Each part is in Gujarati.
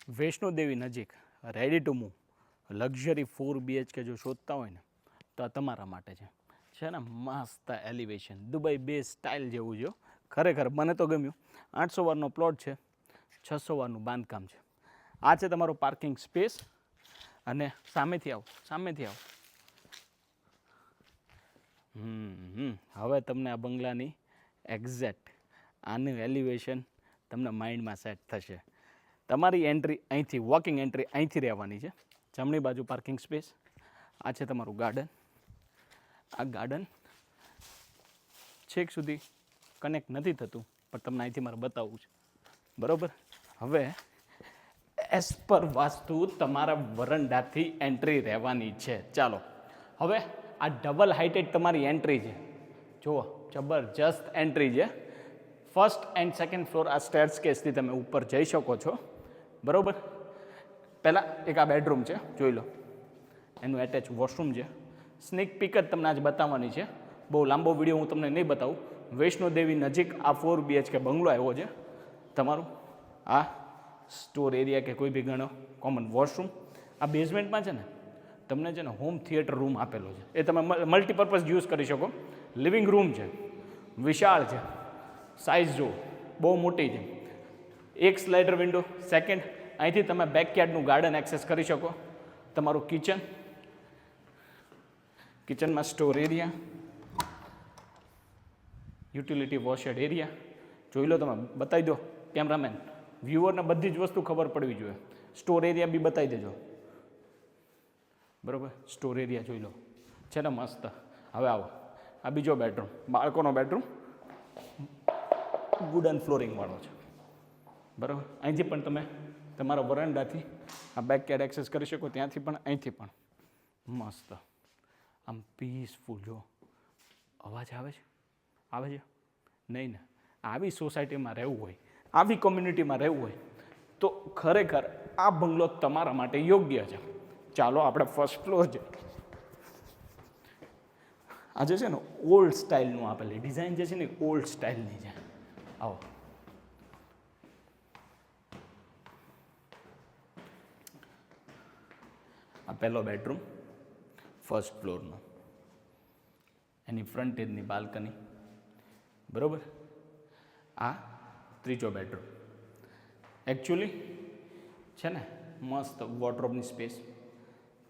વૈષ્ણોદેવી નજીક ready to move luxury 4 BHK જો શોધતા હોય ને તો આ તમારા માટે છે ને મસ્ત એલિવેશન દુબઈ બે સ્ટાઇલ જેવું છે ખરેખર મને તો ગમ્યું 800 વારનો પ્લોટ છે 600 વારનું બાંધકામ છે આ છે તમારો પાર્કિંગ સ્પેસ અને સામેથી આવો હવે તમને આ બંગલાની એક્ઝેક્ટ આનું એલિવેશન તમને માઇન્ડમાં સેટ થશે તમારી એન્ટ્રી અહીંથી વોકિંગ એન્ટ્રી અહીંથી રહેવાની છે જમણી બાજુ પાર્કિંગ સ્પેસ આ છે તમારું ગાર્ડન આ ગાર્ડન છેક સુધી કનેક્ટ નથી થતું પણ તમને અહીંથી મારે બતાવવું છે બરાબર હવે એઝ પર વાસ્તુ તમારા વરંડાથી એન્ટ્રી રહેવાની છે ચાલો હવે આ ડબલ હાઇટેડ તમારી એન્ટ્રી છે જુઓ જબરજસ્ત એન્ટ્રી છે ફર્સ્ટ એન્ડ સેકન્ડ ફ્લોર આ સ્ટેરકેસથી તમે ઉપર જઈ શકો છો બરાબર પહેલાં એક આ બેડરૂમ છે જોઈ લો એનું એટેચ વોશરૂમ છે સ્નેક પીક જ તમને આજ બતાવવાની છે બહુ લાંબો વિડીયો હું તમને નહીં બતાવું વૈષ્ણોદેવી નજીક આ 4 BHK બંગલો આવ્યો છે તમારું આ સ્ટોર એરિયા કે કોઈ બી ગણો કોમન વોશરૂમ આ બેઝમેન્ટમાં છે ને તમને છે ને હોમ થિયેટર રૂમ આપેલો છે એ તમે મલ્ટીપર્પઝ યુઝ કરી શકો લિવિંગ રૂમ છે વિશાળ છે સાઇઝ જુઓ બહુ મોટી છે એક સ્લાઇડર વિન્ડો સેકન્ડ અહીંથી તમે બેકયાર્ડનું ગાર્ડન એક્સેસ કરી શકો તમારું કિચનમાં સ્ટોર એરિયા યુટિલિટી વોશેડ એરિયા જોઈ લો તમે બતાવી દો કેમેરામેન વ્યુઅરને બધી જ વસ્તુ ખબર પડવી જોઈએ સ્ટોર એરિયા બી બતાવી દેજો બરાબર સ્ટોર એરિયા જોઈ લો છે ને મસ્ત હવે આવો આ બીજો બેડરૂમ બાળકોનો બેડરૂમ વુડન ફ્લોરિંગવાળો છે બરાબર અહીંથી પણ તમે તમારા વરંડાથી આ બેકયાર્ડ એક્સેસ કરી શકો ત્યાંથી પણ અહીંથી પણ મસ્ત આમ પીસફુલ જો અવાજ આવે છે નહીં ને આવી સોસાયટીમાં રહેવું હોય આવી કોમ્યુનિટીમાં રહેવું હોય તો ખરેખર આ બંગલો તમારા માટે યોગ્ય છે ચાલો આપણે ફર્સ્ટ ફ્લોર છે આ જે છે ને ઓલ્ડ સ્ટાઇલનું આપેલી ડિઝાઇન જે છે ને ઓલ્ડ સ્ટાઇલની છે આવો આ પહેલો બેડરૂમ ફર્સ્ટ ફ્લોરનો એની ફ્રન્ટેજની બાલ્કની બરાબર આ ત્રીજો બેડરૂમ એકચ્યુઅલી છે ને મસ્ત વોર્ડરોબની સ્પેસ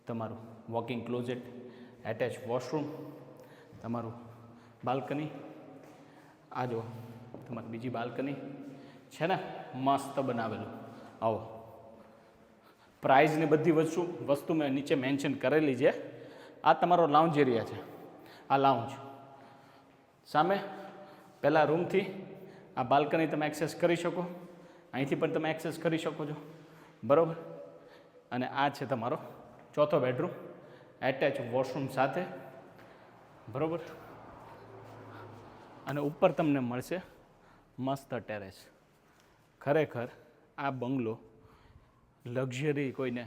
તમારું વોકિંગ ક્લોઝેટ એટેચ વોશરૂમ તમારું બાલ્કની આ જો તમારી બીજી બાલ્કની છે ને મસ્ત બનાવેલું આવો પ્રાઇઝની બધી વસ્તુ મેં નીચે મેન્શન કરેલી છે આ તમારો લાઉન્જ એરિયા છે આ લાઉન્જ સામે પહેલાં રૂમથી આ બાલ્કની તમે એક્સેસ કરી શકો અહીંથી પણ તમે એક્સેસ કરી શકો છો બરાબર અને આ છે તમારો ચોથો બેડરૂમ એટેચ વોશરૂમ સાથે બરાબર અને ઉપર તમને મળશે મસ્ત ટેરેસ ખરેખર આ બંગલો લક્ઝરી કોઈને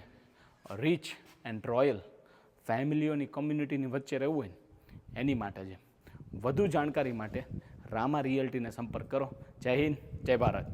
રીચ એન્ડ રોયલ ફેમિલીઓની કોમ્યુનિટીની વચ્ચે રહેવું હોય ને એની માટે છે વધુ જાણકારી માટે રામા રિયલ્ટીને સંપર્ક કરો જય હિન્દ જય ભારત